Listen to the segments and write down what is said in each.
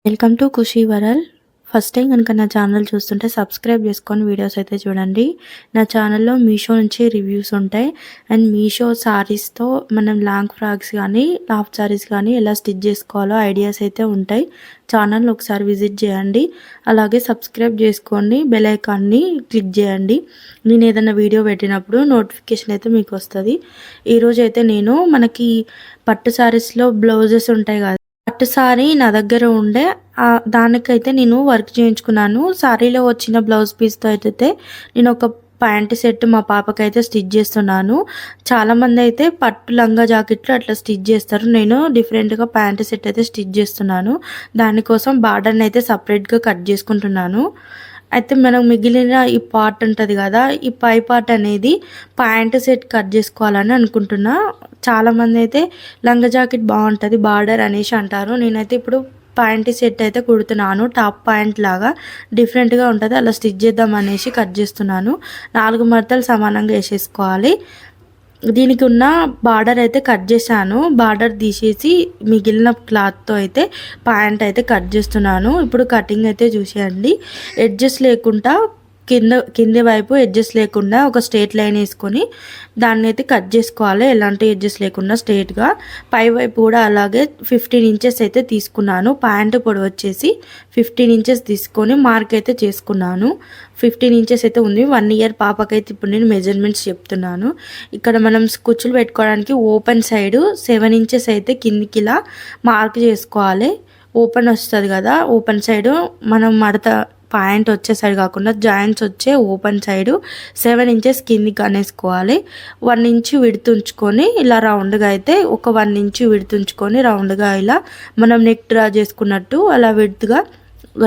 Welcome to Khushi world. First time కనుక నా channel చూస్తుంటే సబ్స్క్రైబ్ చేసుకొని వీడియోస్ అయితే చూడండి. నా ఛానల్లో మీషో నుంచి రివ్యూస్ ఉంటాయి. అండ్ మీషో సారీస్తో మనం లాంగ్ ఫ్రాక్స్ కానీ హాఫ్ సారీస్ కానీ ఎలా స్టిచ్ చేసుకోవాలో ఐడియాస్ అయితే ఉంటాయి. ఛానల్ ఒకసారి విజిట్ చేయండి. అలాగే సబ్స్క్రైబ్ చేసుకోండి, బెల్ ఐకాన్ని క్లిక్ చేయండి. నేను ఏదైనా వీడియో పెట్టినప్పుడు నోటిఫికేషన్ అయితే మీకు వస్తుంది. ఈరోజు అయితే నేను మనకి పట్టు సారీస్లో బ్లౌజెస్ ఉంటాయి కదా, పట్టు సారీ నా దగ్గర ఉండే దానికైతే నేను వర్క్ చేయించుకున్నాను. సారీలో వచ్చిన బ్లౌజ్ పీస్తో అయితే నేను ఒక ప్యాంట్ సెట్ మా పాపకైతే స్టిచ్ చేస్తున్నాను. చాలామంది అయితే పట్టు లంగా జాకెట్లు అట్లా స్టిచ్ చేస్తారు. నేను డిఫరెంట్గా ప్యాంట్ సెట్ అయితే స్టిచ్ చేస్తున్నాను. దానికోసం బార్డర్ని అయితే సపరేట్గా కట్ చేసుకుంటున్నాను. అయితే మనం మిగిలిన ఈ పార్ట్ ఉంటుంది కదా, ఈ పై పార్ట్ అనేది ప్యాంట్ సెట్ కట్ చేసుకోవాలని అనుకుంటున్నా. చాలామంది అయితే లంగా జాకెట్ బాగుంటుంది బార్డర్ అనేసి అంటారు. నేనైతే ఇప్పుడు ప్యాంట్ సెట్ అయితే కుడుతున్నాను. టాప్ ప్యాంట్ లాగా డిఫరెంట్గా ఉంటుంది, అలా స్టిచ్ చేద్దాం అనేసి కట్ చేస్తున్నాను. 4 మడతలు సమానంగా వేసేసుకోవాలి. దీనికి ఉన్న బార్డర్ అయితే కట్ చేశాను. బార్డర్ తీసేసి మిగిలిన క్లాత్తో అయితే ప్యాంట్ అయితే కట్ చేస్తున్నాను. ఇప్పుడు కటింగ్ అయితే చూసేయండి. ఎడ్జెస్ లేకుండా కింది వైపు ఎడ్జెస్ లేకుండా ఒక స్ట్రేట్ లైన్ వేసుకొని దాన్ని అయితే కట్ చేసుకోవాలి. ఎలాంటి ఎడ్జెస్ లేకుండా స్ట్రేట్గా. పై వైపు కూడా అలాగే 15 ఇంచెస్ అయితే తీసుకున్నాను. ప్యాంటు పొడవు వచ్చేసి 15 ఇంచెస్ తీసుకొని మార్క్ అయితే చేసుకున్నాను. 15 ఇంచెస్ అయితే ఉంది. 1 ఇయర్ పాపకైతే ఇప్పుడు నేను మెజర్మెంట్స్ చెప్తున్నాను. ఇక్కడ మనం కుచ్చులు పెట్టుకోవడానికి ఓపెన్ సైడ్ 7 ఇంచెస్ అయితే కిందికి ఇలా మార్క్ చేసుకోవాలి. ఓపెన్ వస్తుంది కదా, ఓపెన్ సైడ్ మనం మడత పాయింట్ వచ్చే సైడ్ కాకుండా జాయింట్స్ వచ్చే ఓపెన్ సైడ్ 7 ఇంచెస్ కిందికి అనేసుకోవాలి. 1 ఇంచ్ విడుతుంచుకొని ఇలా రౌండ్గా అయితే ఒక 1 ఇంచ్ విడుతుంచుకొని రౌండ్గా ఇలా మనం నెక్ డ్రా చేసుకున్నట్టు అలా విడుతుగా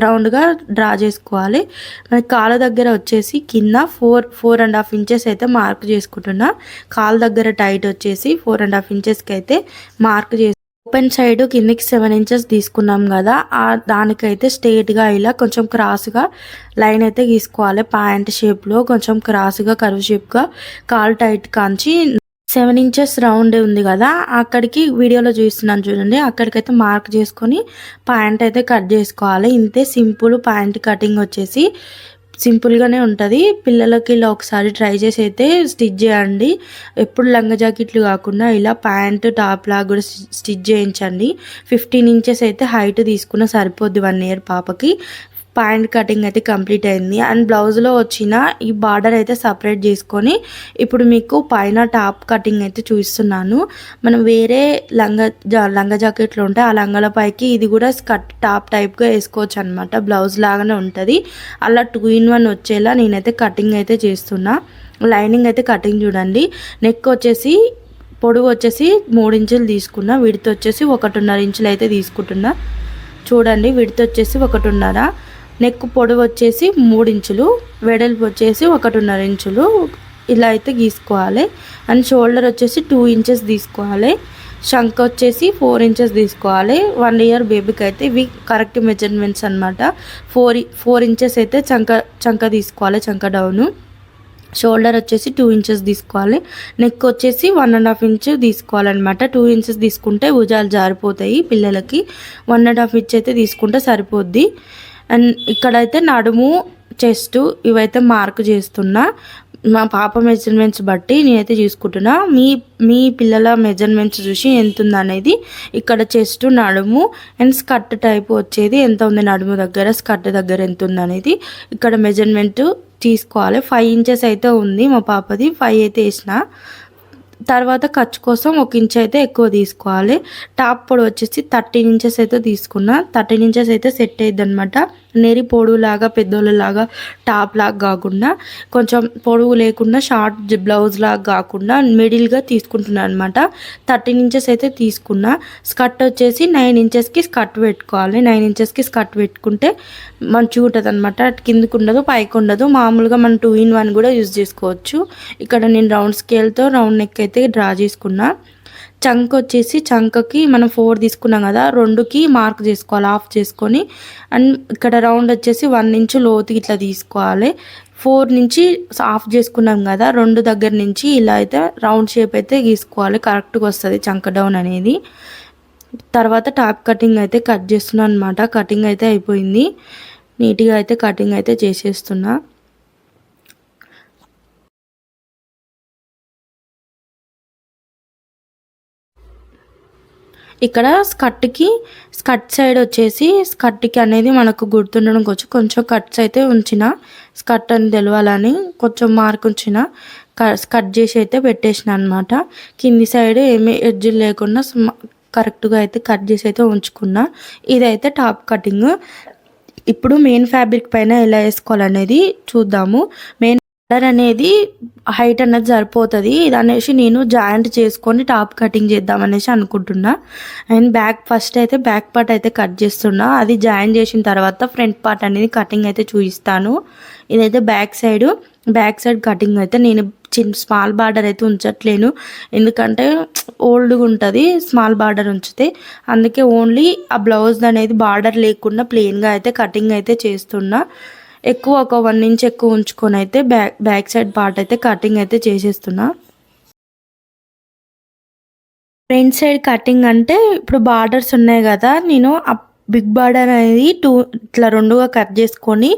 రౌండ్గా డ్రా చేసుకోవాలి. మనకి కాళ్ళ దగ్గర వచ్చేసి కింద 4.5 ఇంచెస్ అయితే మార్క్ చేసుకుంటున్నా. కాళ్ళ దగ్గర టైట్ వచ్చేసి 4.5 ఇంచెస్కి అయితే మార్క్ చేసి ఓపెన్ సైడ్ కిందకి 7 ఇంచెస్ తీసుకున్నాం కదా, దానికైతే స్ట్రేట్గా ఇలా కొంచెం క్రాస్గా లైన్ అయితే గీసుకోవాలి. ప్యాంట్ షేప్లో కొంచెం క్రాస్గా కర్వ్ షేప్గా కాల్ టైట్ కాంచి 7 ఇంచెస్ రౌండ్ ఉంది కదా, అక్కడికి వీడియోలో చూస్తున్నాను చూడండి, అక్కడికైతే మార్క్ చేసుకొని ప్యాంట్ అయితే కట్ చేసుకోవాలి. ఇంతే సింపుల్ ప్యాంట్ కటింగ్ వచ్చేసి సింపుల్గానే ఉంటుంది. పిల్లలకి ఇలా ఒకసారి ట్రై చేసి అయితే స్టిచ్ చేయండి. ఎప్పుడు లంగా జాకెట్లు కాకుండా ఇలా ప్యాంటు టాప్ లాగా కూడా స్టిచ్ చేయించండి. 15 ఇంచెస్ అయితే హైట్ తీసుకున్న సరిపోద్ది 1 ఇయర్ పాపకి. ప్యాంట్ కటింగ్ అయితే కంప్లీట్ అయింది. అండ్ బ్లౌజ్లో వచ్చిన ఈ బార్డర్ అయితే సపరేట్ చేసుకొని ఇప్పుడు మీకు పైన టాప్ కటింగ్ అయితే చూపిస్తున్నాను. మనం వేరే లంగా జాకెట్లు ఉంటాయి, ఆ లంగాల పైకి ఇది కూడా స్కర్ట్ టాప్ టైప్గా వేసుకోవచ్చు అనమాట. బ్లౌజ్ లాగానే ఉంటుంది. అలా 2 in 1 వచ్చేలా నేనైతే కటింగ్ అయితే చేస్తున్నా. లైనింగ్ అయితే కటింగ్ చూడండి. నెక్ వచ్చేసి పొడవు వచ్చేసి 3 ఇంచులు తీసుకున్నా. విడత వచ్చేసి 1.5 ఇంచులు అయితే తీసుకుంటున్నా. చూడండి, విడత వచ్చేసి 1.5, నెక్ పొడవు వచ్చేసి 3 ఇంచులు, వెడల్పు వచ్చేసి 1.5 ఇంచులు ఇలా అయితే గీసుకోవాలి. అండ్ షోల్డర్ వచ్చేసి 2 ఇంచెస్ తీసుకోవాలి. శంఖ వచ్చేసి 4 ఇంచెస్ తీసుకోవాలి. 1 ఇయర్ బేబీకి అయితే ఇవి కరెక్ట్ మెజర్మెంట్స్ అనమాట. 4 ఇంచెస్ అయితే చంక తీసుకోవాలి, చంక డౌను. షోల్డర్ వచ్చేసి 2 ఇంచెస్ తీసుకోవాలి. నెక్ వచ్చేసి 1.5 ఇంచ్ తీసుకోవాలన్నమాట. 2 ఇంచెస్ తీసుకుంటే భుజాలు జారిపోతాయి పిల్లలకి. 1.5 ఇంచ్ అయితే తీసుకుంటే సరిపోద్ది. అండ్ ఇక్కడైతే నడుము, చెస్ట్ ఇవైతే మార్క్ చేస్తున్నా. మా పాప మెజర్మెంట్స్ బట్టి నేనైతే చూసుకుంటున్నా. మీ పిల్లల మెజర్మెంట్స్ చూసి ఎంత ఉంది అనేది ఇక్కడ చెస్ట్, నడుము అండ్ స్కర్ట్ టైప్ వచ్చేది ఎంత ఉంది నడుము దగ్గర, స్కర్ట్ దగ్గర ఎంత ఉంది అనేది ఇక్కడ మెజర్మెంట్ తీసుకోవాలి. 5 ఇంచెస్ అయితే ఉంది మా పాపది, 5 అయితే వేసిన. తర్వాత ఖర్చు కోసం 1 ఇంచ్ అయితే ఎక్కువ తీసుకోవాలి. టాప్ పొడవు వచ్చేసి 13 ఇంచెస్ అయితే తీసుకున్నా. 13 ఇంచెస్ అయితే సెట్ అయ్యిద్ది అనమాట. నెరి పొడవులాగా పెద్దోళ్ళలాగా టాప్ లాగా కాకుండా కొంచెం పొడవు లేకుండా షార్ట్ బ్లౌజ్ లాగా కాకుండా మిడిల్గా తీసుకుంటున్నాను అనమాట. 13 ఇంచెస్ అయితే తీసుకున్నా. స్కర్ట్ వచ్చేసి 9 ఇంచెస్కి స్కర్ట్ పెట్టుకోవాలి. 9 ఇంచెస్కి స్కర్ట్ పెట్టుకుంటే మంచిగా ఉంటుంది అనమాట. కిందకు ఉండదు, పైకి ఉండదు. మామూలుగా మనం 2 in 1 కూడా యూజ్ చేసుకోవచ్చు. ఇక్కడ నేను రౌండ్ స్కేల్తో రౌండ్ నెక్ అయితే డ్రా చేసుకున్నా. చంక్ వచ్చేసి చంకకి మనం 4 తీసుకున్నాం కదా, 2కి మార్క్ చేసుకోవాలి, ఆఫ్ చేసుకొని. అండ్ ఇక్కడ రౌండ్ వచ్చేసి 1 ఇంచ్ లోతుకి ఇట్లా తీసుకోవాలి. 4 నుంచి ఆఫ్ చేసుకున్నాం కదా, 2 దగ్గర నుంచి ఇలా అయితే రౌండ్ షేప్ అయితే గీసుకోవాలి. కరెక్ట్గా వస్తుంది చంక డౌన్ అనేది. తర్వాత టాప్ కటింగ్ అయితే కట్ చేస్తున్నాను అనమాట. కటింగ్ అయితే అయిపోయింది. నీట్గా అయితే కటింగ్ అయితే చేసేస్తున్నా. ఇక్కడ స్కర్ట్ సైడ్ వచ్చేసి స్కర్ట్కి అనేది మనకు గుర్తుండడం కోసం కొంచెం కట్స్ అయితే ఉంచిన, స్కర్ట్ అని తెలవాలని కొంచెం మార్క్ ఉంచిన, కట్ చేసి అయితే పెట్టేసిన అనమాట. కింది సైడ్ ఏమి ఎడ్జులు లేకుండా కరెక్ట్గా అయితే కట్ చేసి అయితే ఉంచుకున్నా. ఇదైతే టాప్ కటింగ్. ఇప్పుడు మెయిన్ ఫ్యాబ్రిక్ పైన ఎలా వేసుకోవాలనేది చూద్దాము. మెయిన్ బార్డర్ అనేది హైట్ అనేది సరిపోతుంది. ఇది అనేసి నేను జాయింట్ చేసుకొని టాప్ కటింగ్ చేద్దాం అనేసి అనుకుంటున్నా. అండ్ ఫస్ట్ అయితే బ్యాక్ పార్ట్ అయితే కట్ చేస్తున్నా. అది జాయిన్ చేసిన తర్వాత ఫ్రంట్ పార్ట్ అనేది కటింగ్ అయితే చూపిస్తాను. ఇదైతే బ్యాక్ సైడ్ కటింగ్ అయితే నేను స్మాల్ బార్డర్ అయితే ఉంచట్లేను, ఎందుకంటే ఓల్డ్గా ఉంటుంది స్మాల్ బార్డర్ ఉంచితే. అందుకే ఓన్లీ ఆ బ్లౌజ్ అనేది బార్డర్ లేకుండా ప్లెయిన్గా అయితే కటింగ్ అయితే చేస్తున్నా. ఒక 1 ఇంచ్ ఎక్కువ ఉంచుకొని అయితే బ్యాక్ సైడ్ పార్ట్ అయితే కటింగ్ అయితే చేసేస్తున్నా. ఫ్రంట్ సైడ్ కటింగ్ అంటే ఇప్పుడు బార్డర్స్ ఉన్నాయి కదా, నేను బిగ్ బార్డర్ అనేది ఇట్లా 2గా కట్ చేసుకొని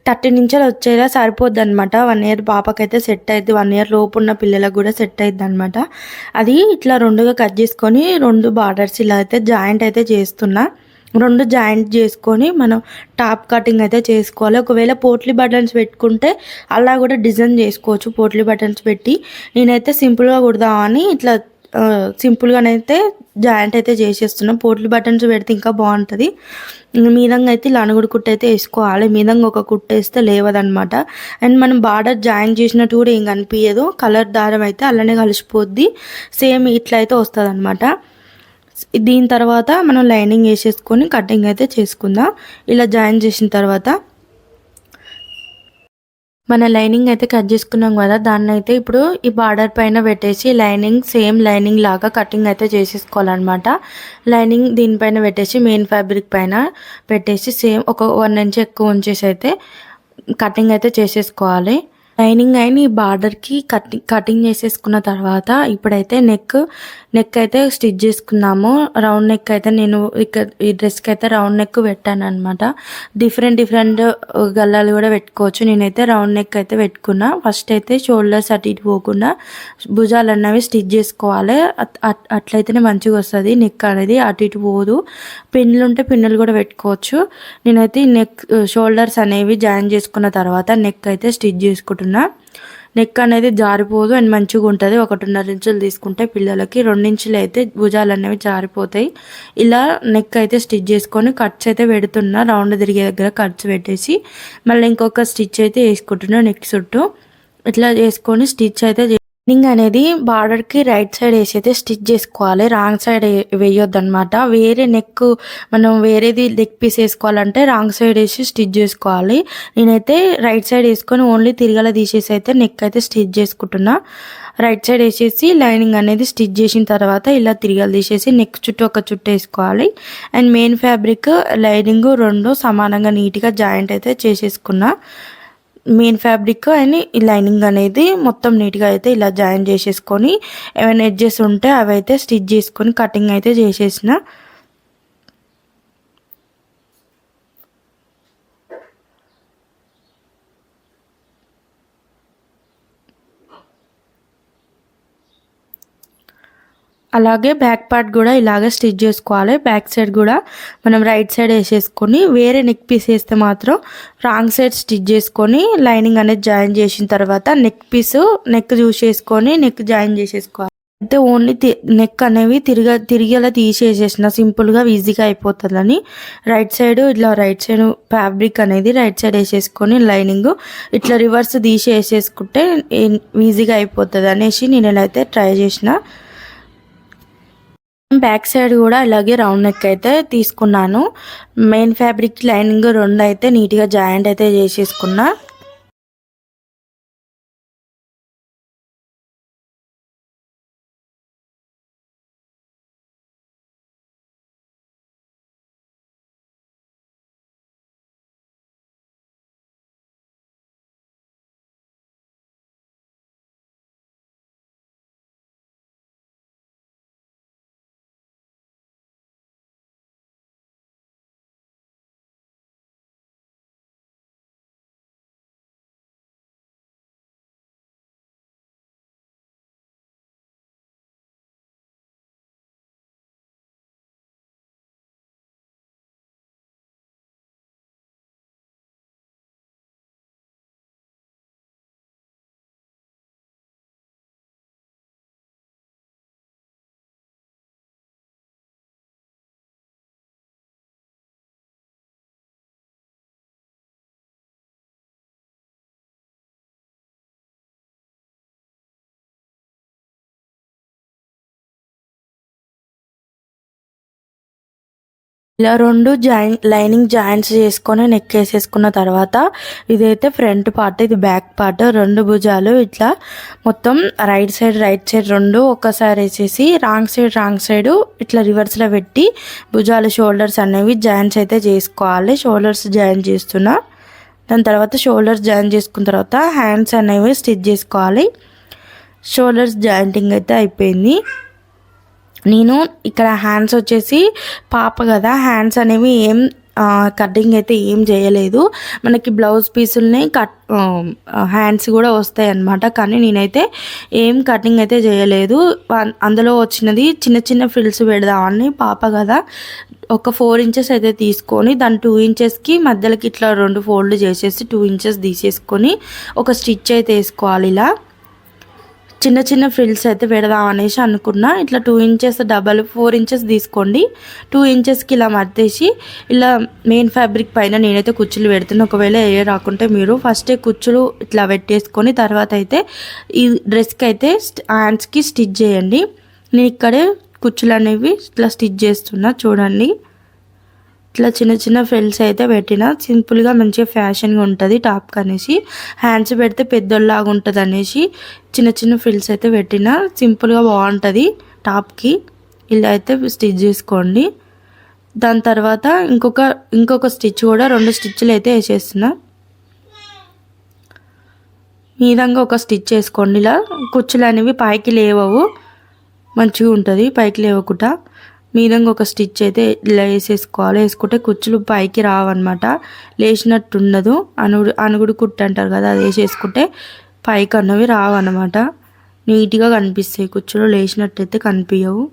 13 ఇంచులు వచ్చేలా సరిపోద్ది అనమాట. 1 ఇయర్ పాపకైతే సెట్ అయింది, 1 ఇయర్ లోపు ఉన్న పిల్లలకు కూడా సెట్ అయింది అనమాట. అది ఇట్లా 2గా కట్ చేసుకొని 2 బార్డర్స్ ఇలా అయితే జాయింట్ అయితే చేస్తున్నా. 2 జాయింట్ చేసుకొని మనం టాప్ కటింగ్ అయితే చేసుకోవాలి. ఒకవేళ పోట్లీ బటన్స్ పెట్టుకుంటే అలా కూడా డిజైన్ చేసుకోవచ్చు. పోట్లీ బటన్స్ పెట్టి నేనైతే సింపుల్గా కుడదామని ఇట్లా సింపుల్గానైతే జాయింట్ అయితే చేసేస్తున్నాం. పోట్లీ బటన్స్ పెడితే ఇంకా బాగుంటుంది. మీదంగా అయితే ఇలా అణుగుడు కుట్టు అయితే వేసుకోవాలి. మీదంగా ఒక కుట్టు వేస్తే లేవదనమాట. అండ్ మనం బార్డర్ జాయిన్ చేసినట్టు కూడా ఏం కనిపించదు. కలర్ దారం అయితే అలానే కలిసిపోద్ది. సేమ్ ఇట్లా అయితే వస్తుంది అనమాట. దీని తర్వాత మనం లైనింగ్ వేసేసుకొని కటింగ్ అయితే చేసుకుందాం. ఇలా జాయిన్ చేసిన తర్వాత మన లైనింగ్ అయితే కట్ చేసుకున్నాం కదా, దాన్ని అయితే ఇప్పుడు ఈ బార్డర్ పైన పెట్టేసి సేమ్ లైనింగ్ లాగా కటింగ్ అయితే చేసేసుకోవాలన్నమాట. లైనింగ్ దీనిపైన పెట్టేసి మెయిన్ ఫ్యాబ్రిక్ పైన పెట్టేసి సేమ్ ఒక 1 ఇంచ్ ఎక్కువ ఉంచేసి అయితే కటింగ్ అయితే చేసేసుకోవాలి. లైనింగ్ అయిన ఈ బార్డర్కి కటింగ్ చేసేసుకున్న తర్వాత ఇప్పుడైతే నెక్ అయితే స్టిచ్ చేసుకున్నాము. రౌండ్ నెక్ అయితే నేను ఇక్కడ ఈ డ్రెస్కి అయితే రౌండ్ నెక్ పెట్టాను అనమాట. డిఫరెంట్ గల్లాలు కూడా పెట్టుకోవచ్చు. నేనైతే రౌండ్ నెక్ అయితే పెట్టుకున్నా. ఫస్ట్ అయితే షోల్డర్స్ అటు ఇటు పోకుండా భుజాలు అన్నవి స్టిచ్ చేసుకోవాలి. అట్లయితేనే మంచిగా వస్తుంది. నెక్ అనేది అటు ఇటు పోదు. పిన్నులు ఉంటే పిన్నులు కూడా పెట్టుకోవచ్చు. నేనైతే షోల్డర్స్ అనేవి జాయిన్ చేసుకున్న తర్వాత నెక్ అయితే స్టిచ్ చేసుకుంటున్నా. నెక్ అనేది జారిపోదు అండ్ మంచిగా ఉంటుంది. 1.5 ఇంచులు తీసుకుంటే పిల్లలకి 2 ఇంచులు అయితే భుజాలు అనేవి జారిపోతాయి. ఇలా నెక్ అయితే స్టిచ్ చేసుకొని కట్స్ అయితే పెడుతున్నా. రౌండ్ తిరిగే దగ్గర కట్స్ పెట్టేసి మళ్ళీ ఇంకొక స్టిచ్ అయితే వేసుకుంటున్నా నెక్ చుట్టూ. ఇట్లా చేసుకొని స్టిచ్ అయితే లైనింగ్ అనేది బార్డర్కి రైట్ సైడ్ వేసి అయితే స్టిచ్ చేసుకోవాలి. రాంగ్ సైడ్ వేయొద్దు అనమాట. మనం వేరేది నెక్ పీస్ వేసుకోవాలంటే రాంగ్ సైడ్ వేసి స్టిచ్ చేసుకోవాలి. నేనైతే రైట్ సైడ్ వేసుకొని ఓన్లీ తిరగల తీసేసి అయితే నెక్ అయితే స్టిచ్ చేసుకుంటున్నా. రైట్ సైడ్ వేసేసి లైనింగ్ అనేది స్టిచ్ చేసిన తర్వాత ఇలా తిరగలు తీసేసి నెక్ చుట్టూ ఒక చుట్టూ వేసుకోవాలి. అండ్ మెయిన్ ఫ్యాబ్రిక్ లైనింగ్ 2 సమానంగా నీట్గా జాయింట్ అయితే చేసేసుకున్నా. మెయిన్ ఫ్యాబ్రిక్ అండ్ ఈ లైనింగ్ అనేది మొత్తం నీట్గా అయితే ఇలా జాయిన్ చేసేసుకొని ఏమైనా ఎడ్జెస్ ఉంటే అవి అయితే స్టిచ్ చేసుకొని కటింగ్ అయితే చేసేసిన. అలాగే బ్యాక్ పార్ట్ కూడా ఇలాగే స్టిచ్ చేసుకోవాలి. బ్యాక్ సైడ్ కూడా మనం రైట్ సైడ్ వేసేసుకొని వేరే నెక్ పీస్ వేస్తే మాత్రం రాంగ్ సైడ్ స్టిచ్ చేసుకొని లైనింగ్ అనేది జాయిన్ చేసిన తర్వాత నెక్ చూసేసుకొని నెక్ జాయిన్ చేసేసుకోవాలి. అయితే ఓన్లీ నెక్ అనేవి తిరిగేలా తీసేసేసిన సింపుల్గా ఈజీగా అయిపోతుందని రైట్ సైడ్ ఫ్యాబ్రిక్ అనేది రైట్ సైడ్ వేసేసుకొని లైనింగ్ ఇట్లా రివర్స్ తీసేసుకుంటే ఈజీగా అయిపోతుంది అనేసి నేను ఇలా అయితే ట్రై చేసిన. బ్యాక్ సైడ్ కూడా ఇలాగే రౌండ్ నెక్ అయితే తీసుకున్నాను. మెయిన్ ఫ్యాబ్రిక్ లైనింగ్ 2 అయితే నీట్గా జాయింట్ అయితే చేసేసుకున్నా. ఇలా 2 లైనింగ్ జాయింట్స్ చేసుకొని నెక్ వేసేసుకున్న తర్వాత ఇదైతే ఫ్రంట్ పార్ట్, ఇది బ్యాక్ పార్ట్. 2 భుజాలు ఇట్లా మొత్తం రైట్ సైడ్ 2 ఒక్కసారి వేసేసి రాంగ్ సైడ్ ఇట్లా రివర్స్లో పెట్టి భుజాలు షోల్డర్స్ అనేవి జాయింట్స్ అయితే చేసుకోవాలి. షోల్డర్స్ జాయిన్ చేస్తున్నా. దాని తర్వాత షోల్డర్స్ జాయిన్ చేసుకున్న తర్వాత హ్యాండ్స్ అనేవి స్టిచ్ చేసుకోవాలి. షోల్డర్స్ జాయింటింగ్ అయితే అయిపోయింది. నేను ఇక్కడ హ్యాండ్స్ వచ్చేసి పాప కదా, హ్యాండ్స్ అనేవి ఏం కటింగ్ అయితే ఏం చేయలేదు. మనకి బ్లౌజ్ పీసులనే హ్యాండ్స్ కూడా వస్తాయి అన్నమాట. కానీ నేనైతే ఏం కటింగ్ అయితే చేయలేదు. అందులో వచ్చినది చిన్న చిన్న ఫ్రిల్స్ పెడదామని, పాప కదా ఒక 4 ఇంచెస్ అయితే తీసుకొని దాని 2 ఇంచెస్కి మధ్యలోకి ఇట్లా 2 ఫోల్డ్ చేసేసి 2 ఇంచెస్ తీసేసుకొని ఒక స్టిచ్ అయితే వేసుకోవాలి. ఇలా చిన్న చిన్న ఫ్రిల్స్ అయితే పెడదాం అనేసి అనుకున్నా. ఇట్లా 2 ఇంచెస్ 4 ఇంచెస్ తీసుకోండి. 2 ఇంచెస్కి ఇలా మర్తేసి ఇలా మెయిన్ ఫ్యాబ్రిక్ పైన నేనైతే కుచ్చులు పెడుతున్నా. ఒకవేళ ఏ రాకుంటే మీరు ఫస్టే కుచ్చులు ఇట్లా పెట్టేసుకొని తర్వాత అయితే ఈ డ్రెస్కి అయితే హ్యాండ్స్కి స్టిచ్ చేయండి. నేను ఇక్కడే కుచ్చులు అనేవి ఇట్లా స్టిచ్ చేస్తున్నా. చూడండి, ఇట్లా చిన్న చిన్న ఫ్రిల్స్ అయితే పెట్టిన. సింపుల్గా మంచిగా ఫ్యాషన్గా ఉంటుంది టాప్కి అనేసి. హ్యాండ్స్ పెడితే పెద్దోళ్ళలాగా ఉంటుంది అనేసి చిన్న చిన్న ఫ్రిల్స్ అయితే పెట్టిన. సింపుల్గా బాగుంటుంది టాప్కి. ఇలా అయితే స్టిచ్ చేసుకోండి. దాని తర్వాత ఇంకొక స్టిచ్ కూడా 2 స్టిచ్లు అయితే వేసేస్తున్నా. ఈ విధంగా ఒక స్టిచ్ వేసుకోండి. ఇలా కుచ్చులు అనేవి పైకి లేవవు, మంచిగా ఉంటుంది పైకి లేవకుండా. మీదంగా ఒక స్టిచ్ అయితే ఇలా వేసేసుకోవాలి. వేసుకుంటే కుచ్చులు పైకి రావన్నమాట, లేచినట్టు ఉండదు. అనుగుడు కుట్టు అంటారు కదా, అది వేసేసుకుంటే పైకి అన్నవి రావన్నమాట. నీట్గా కనిపిస్తాయి, కుచ్చులు లేచినట్టు అయితే కనిపించవు.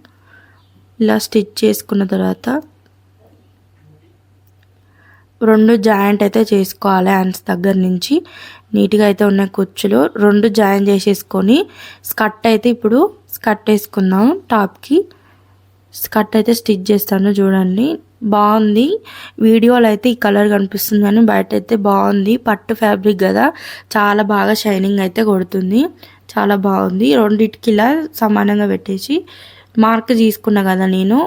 ఇలా స్టిచ్ చేసుకున్న తర్వాత 2 జాయింట్ అయితే చేసుకోవాలి. హ్యాండ్స్ దగ్గర నుంచి నీట్గా అయితే ఉన్నాయి కుచ్చులు. 2 జాయిన్ చేసేసుకొని స్కర్ట్ అయితే ఇప్పుడు స్కర్ట్ వేసుకుందాం. టాప్కి స్కర్ట్ అయితే స్టిచ్ చేస్తాను. చూడండి, బాగుంది. వీడియోలో అయితే ఈ కలర్ కనిపిస్తుంది కానీ బయట అయితే బాగుంది. పట్టు ఫ్యాబ్రిక్ కదా, చాలా బాగా షైనింగ్ అయితే కొడుతుంది. చాలా బాగుంది. రెండిటికి ఇలా సమానంగా పెట్టేసి మార్క్ తీసుకున్నా కదా నేను,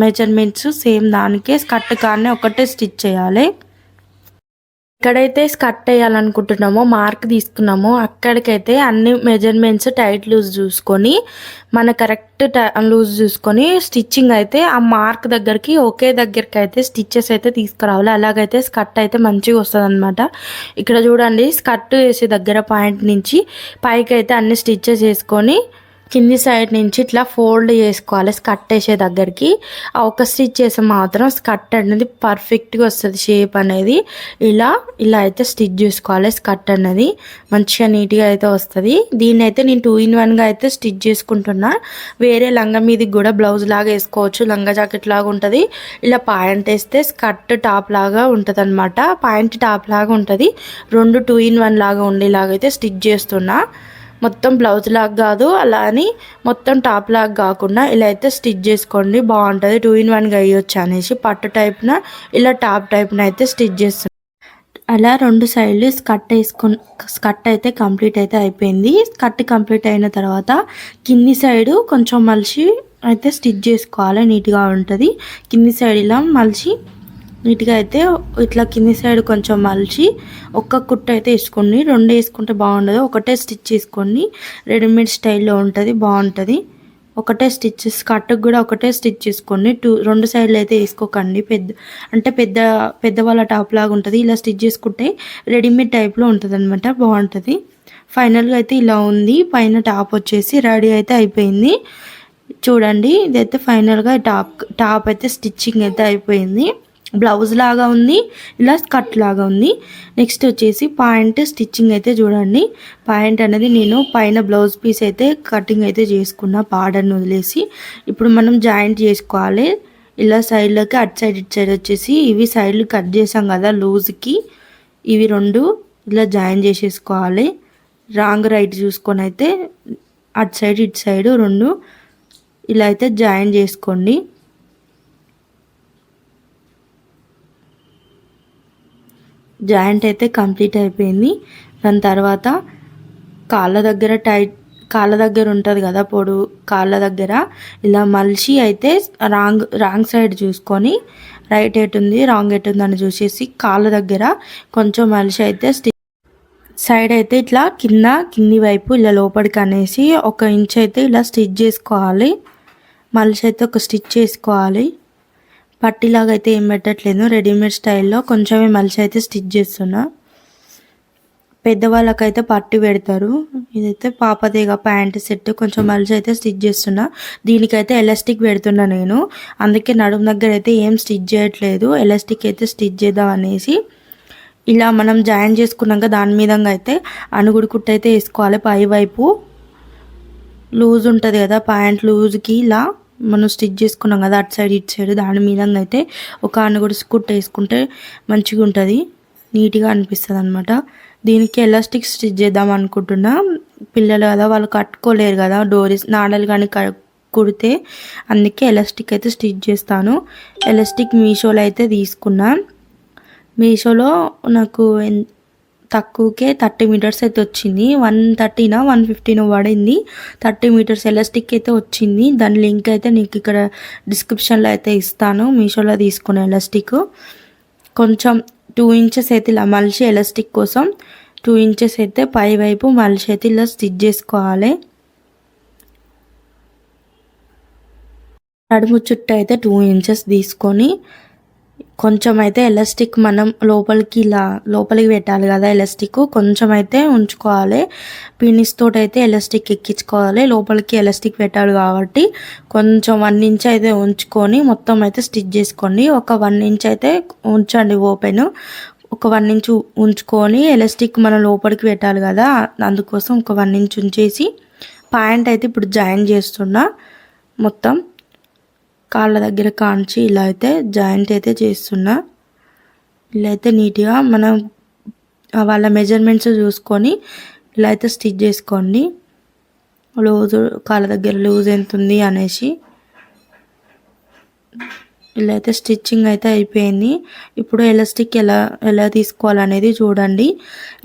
మెజర్మెంట్స్ సేమ్ దానికే స్కర్ట్ కానీ ఒకటే స్టిచ్ చేయాలి. ఎక్కడైతే స్కర్ట్ వేయాలనుకుంటున్నామో మార్క్ తీసుకున్నామో అక్కడికైతే అన్ని మెజర్మెంట్స్ టైట్ లూజ్ చూసుకొని మన కరెక్ట్ లూజ్ చూసుకొని స్టిచ్చింగ్ అయితే ఆ మార్క్ దగ్గరికి ఒకే దగ్గరికి అయితే స్టిచ్చెస్ అయితే తీసుకురావాలి. అలాగైతే స్కర్ట్ అయితే మంచిగా వస్తుంది అనమాట. ఇక్కడ చూడండి, స్కర్ట్ వేసే దగ్గర పాయింట్ నుంచి పైకి అయితే అన్ని స్టిచ్చెస్ వేసుకొని కింది సైడ్ నుంచి ఇట్లా ఫోల్డ్ చేసుకోవాలి స్కర్ట్ వేసే దగ్గరికి. ఆ ఒక స్టిచ్ చేసే మాత్రం స్కర్ట్ అనేది పర్ఫెక్ట్గా వస్తుంది, షేప్ అనేది. ఇలా అయితే స్టిచ్ చేసుకోవాలి. స్కర్ట్ అనేది మంచిగా నీట్గా అయితే వస్తుంది. దీన్ని అయితే నేను 2 in 1గా అయితే స్టిచ్ చేసుకుంటున్నా. వేరే లంగా మీదకి కూడా బ్లౌజ్ లాగా వేసుకోవచ్చు, లంగా జాకెట్ లాగా ఉంటుంది. ఇలా పాయింట్ వేస్తే స్కర్ట్ టాప్ లాగా ఉంటుంది అనమాట. పాయింట్ టాప్ లాగా ఉంటుంది. 2 2 in 1 లాగా ఉండేలాగైతే స్టిచ్ చేస్తున్నా. మొత్తం బ్లౌజ్ లాగా కాదు, అలా అని మొత్తం టాప్ లాగా కాకుండా ఇలా అయితే స్టిచ్ చేసుకోండి, బాగుంటుంది. 2 in 1గా వేయొచ్చు అనేసి పట్టు టైప్న ఇలా టాప్ టైప్న అయితే స్టిచ్ చేస్తున్నాను. అలా 2 సైడ్లు స్కర్ట్ అయితే కంప్లీట్ అయితే అయిపోయింది. స్కర్ట్ కంప్లీట్ అయిన తర్వాత కింది సైడు కొంచెం మలిచి అయితే స్టిచ్ చేసుకోవాలి, నీట్గా ఉంటుంది. కింది సైడ్ ఇలా మలిచి నీట్గా అయితే ఇట్లా కింది సైడ్ కొంచెం మలిచి ఒక్క కుట్టు అయితే వేసుకోండి. 2 వేసుకుంటే బాగుండదు, ఒకటే స్టిచ్ వేసుకోండి. రెడీమేడ్ స్టైల్లో ఉంటుంది, బాగుంటుంది. ఒకటే స్టిచ్, స్కర్ట్కి కూడా ఒకటే స్టిచ్ చేసుకోండి. 2 సైడ్లు అయితే వేసుకోకండి. పెద్ద వాళ్ళ టాప్ లాగా ఉంటుంది. ఇలా స్టిచ్ చేసుకుంటే రెడీమేడ్ టైప్లో ఉంటుంది అనమాట, బాగుంటుంది. ఫైనల్గా అయితే ఇలా ఉంది. పైన టాప్ వచ్చేసి రెడీ అయితే అయిపోయింది. చూడండి, ఇదైతే ఫైనల్గా టాప్ అయితే స్టిచ్చింగ్ అయితే అయిపోయింది. బ్లౌజ్ లాగా ఉంది, ఇలా స్కర్ట్ లాగా ఉంది. నెక్స్ట్ వచ్చేసి పాయింట్ స్టిచ్చింగ్ అయితే చూడండి. పాయింట్ అనేది నేను పైన బ్లౌజ్ పీస్ అయితే కటింగ్ అయితే చేసుకున్నా, బార్డర్ని వదిలేసి. ఇప్పుడు మనం జాయింట్ చేసుకోవాలి. ఇలా సైడ్లోకి అటు సైడ్ ఇటు సైడ్ వచ్చేసి ఇవి సైడ్లు కట్ చేసాం కదా లూజ్కి, ఇవి 2 ఇలా జాయిన్ చేసేసుకోవాలి. రాంగ్ రైట్ చూసుకొని అయితే అటు సైడ్ ఇటు సైడ్ 2 ఇలా అయితే జాయిన్ చేసుకోండి. జాయింట్ అయితే కంప్లీట్ అయిపోయింది. దాని తర్వాత కాళ్ళ దగ్గర కాళ్ళ దగ్గర ఉంటుంది కదా పొడు కాళ్ళ దగ్గర ఇలా మలిచి అయితే రాంగ్ సైడ్ చూసుకొని రైట్ ఎటు ఉంది రాంగ్ ఎటు ఉంది అని చూసేసి కాళ్ళ దగ్గర కొంచెం మలిచి అయితే సైడ్ అయితే ఇట్లా కింది వైపు ఇలా లోపలికి అనేసి 1 ఇంచ్ అయితే ఇలా స్టిచ్ చేసుకోవాలి. మలిచి అయితే ఒక స్టిచ్ చేసుకోవాలి. పట్టీలాగా అయితే ఏం పెట్టట్లేదు, రెడీమేడ్ స్టైల్లో కొంచెమే మలిచి అయితే స్టిచ్ చేస్తున్నా. పెద్దవాళ్ళకైతే పట్టి పెడతారు, ఇదైతే పాపదేగా ప్యాంట్ సెట్ కొంచెం మలిచి అయితే స్టిచ్ చేస్తున్నా. దీనికైతే ఎలాస్టిక్ పెడుతున్నా నేను, అందుకే నడుము దగ్గర అయితే ఏం స్టిచ్ చేయట్లేదు, ఎలాస్టిక్ అయితే స్టిచ్ చేద్దాం అనేసి. ఇలా మనం జాయిన్ చేసుకున్నాక దాని మీద అయితే అణుగుడు కుట్టు అయితే వేసుకోవాలి. పై వైపు లూజ్ ఉంటుంది కదా, ప్యాంట్ లూజ్కి ఇలా మనం స్టిచ్ చేసుకున్నాం కదా అటు సైడ్ ఇటు సైడ్, దాని మీద అయితే ఒక అణుగుడు కుట్టు వేసుకుంటే మంచిగా ఉంటుంది, నీట్గా అనిపిస్తుంది అనమాట. దీనికి ఎలాస్టిక్ స్టిచ్ చేద్దాం అనుకుంటున్నా. పిల్లలు కదా, వాళ్ళు కట్టుకోలేరు కదా డోరీస్ నాడలు కానీ కుడితే, అందుకే ఎలాస్టిక్ అయితే స్టిచ్ చేస్తాను. ఎలాస్టిక్ మీషోలో అయితే తీసుకున్నా. మీషోలో నాకు తక్కువకే 30 మీటర్స్ అయితే వచ్చింది. 130 150 పడింది. 30 మీటర్స్ ఎలాస్టిక్ అయితే వచ్చింది. దాని లింక్ అయితే నీకు ఇక్కడ డిస్క్రిప్షన్లో అయితే ఇస్తాను. మీషోలో తీసుకున్న ఎలాస్టిక్ కొంచెం 2 ఇంచెస్ అయితే ఇలా మలిచి ఎలాస్టిక్ కోసం 2 ఇంచెస్ అయితే పై వైపు మలిచి అయితే ఇలా స్టిచ్ చేసుకోవాలి. నడుము చుట్టూ అయితే 2 ఇంచెస్ తీసుకొని కొంచెం అయితే ఎలాస్టిక్ మనం లోపలికి పెట్టాలి కదా, ఎలాస్టిక్ కొంచెం అయితే ఉంచుకోవాలి. పినిస్ తోటి అయితే ఎలాస్టిక్ ఎక్కించుకోవాలి, లోపలికి ఎలాస్టిక్ పెట్టాలి కాబట్టి కొంచెం 1 ఇంచ్ అయితే ఉంచుకొని మొత్తం అయితే స్టిచ్ చేసుకోండి. ఒక 1 ఇంచ్ అయితే ఉంచండి ఓపెన్, ఒక 1 ఇంచ్ ఉంచుకొని ఎలాస్టిక్ మనం లోపలికి పెట్టాలి కదా, అందుకోసం ఒక 1 ఇంచ్ ఉంచేసి ప్యాంట్ అయితే ఇప్పుడు జాయిన్ చేస్తున్నా. మొత్తం కాళ్ళ దగ్గర కాంచి ఇలా అయితే జాయింట్ అయితే చేస్తున్నా. ఇలా అయితే నీట్గా మనం వాళ్ళ మెజర్మెంట్స్ చూసుకొని ఇలా అయితే స్టిచ్ చేసుకోండి. లూజు కాళ్ళ దగ్గర లూజ్ ఎంత ఉంది అనేసి. ఇలా అయితే స్టిచ్చింగ్ అయితే అయిపోయింది. ఇప్పుడు ఎలాస్టిక్ ఎలా తీసుకోవాలనేది చూడండి.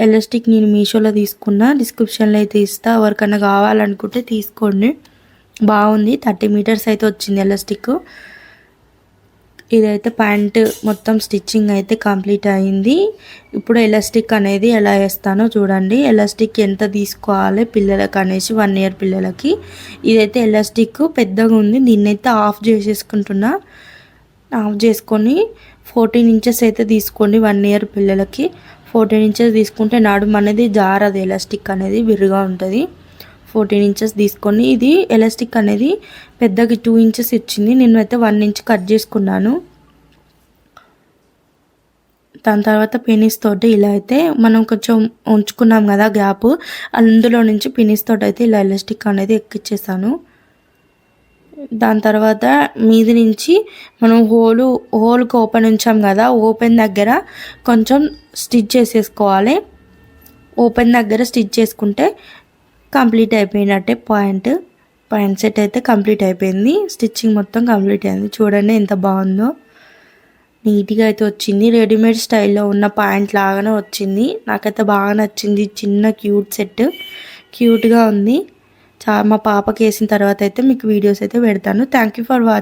ఎలాస్టిక్ నేను మీషోలో తీసుకున్నా, డిస్క్రిప్షన్లో అయితే ఇస్తా, ఎవరికైనా కావాలనుకుంటే తీసుకోండి. బాగుంది. 30 మీటర్స్ అయితే వచ్చింది ఎలాస్టిక్. ఇదైతే ప్యాంట్ మొత్తం స్టిచ్చింగ్ అయితే కంప్లీట్ అయింది. ఇప్పుడు ఎలాస్టిక్ అనేది ఎలా వేస్తానో చూడండి. ఎలాస్టిక్ ఎంత తీసుకోవాలి పిల్లలకి అనేసి, 1 ఇయర్ పిల్లలకి. ఇదైతే ఎలాస్టిక్ పెద్దగా ఉంది, దీన్నైతే ఆఫ్ చేసేసుకుంటున్నా. ఆఫ్ చేసుకొని 14 ఇంచెస్ అయితే తీసుకోండి 1 ఇయర్ పిల్లలకి. 14 ఇంచెస్ తీసుకుంటే నడుము అనేది జారదు, ఎలాస్టిక్ అనేది విరుగా ఉంటుంది. 14 ఇంచెస్ తీసుకొని, ఇది ఎలాస్టిక్ అనేది పెద్దగా 2 ఇంచెస్ ఇచ్చింది, నేనైతే 1 ఇంచ్ కట్ చేసుకున్నాను. దాని తర్వాత పెనిస్ తోటి ఇలా అయితే మనం కొంచెం ఉంచుకున్నాం కదా గ్యాప్, అందులో నుంచి పెనిస్ తోటి అయితే ఇలా ఎలాస్టిక్ అనేది ఎక్కిచ్చేసాను. దాని తర్వాత మీది నుంచి మనం హోల్కి ఓపెన్ ఉంచాం కదా, ఓపెన్ దగ్గర కొంచెం స్టిచ్ చేసేసుకోవాలి. ఓపెన్ దగ్గర స్టిచ్ చేసుకుంటే కంప్లీట్ అయిపోయినట్టే. పాయింట్ సెట్ అయితే కంప్లీట్ అయిపోయింది. స్టిచ్చింగ్ మొత్తం కంప్లీట్ అయింది. చూడండి ఎంత బాగుందో, నీట్గా అయితే వచ్చింది. రెడీమేడ్ స్టైల్లో ఉన్న ప్యాంట్ లాగానే వచ్చింది. నాకైతే బాగా నచ్చింది. చిన్న క్యూట్ సెట్, క్యూట్గా ఉంది. మా పాపకి వేసిన తర్వాత అయితే మీకు వీడియోస్ అయితే పెడతాను. Thank you for watching.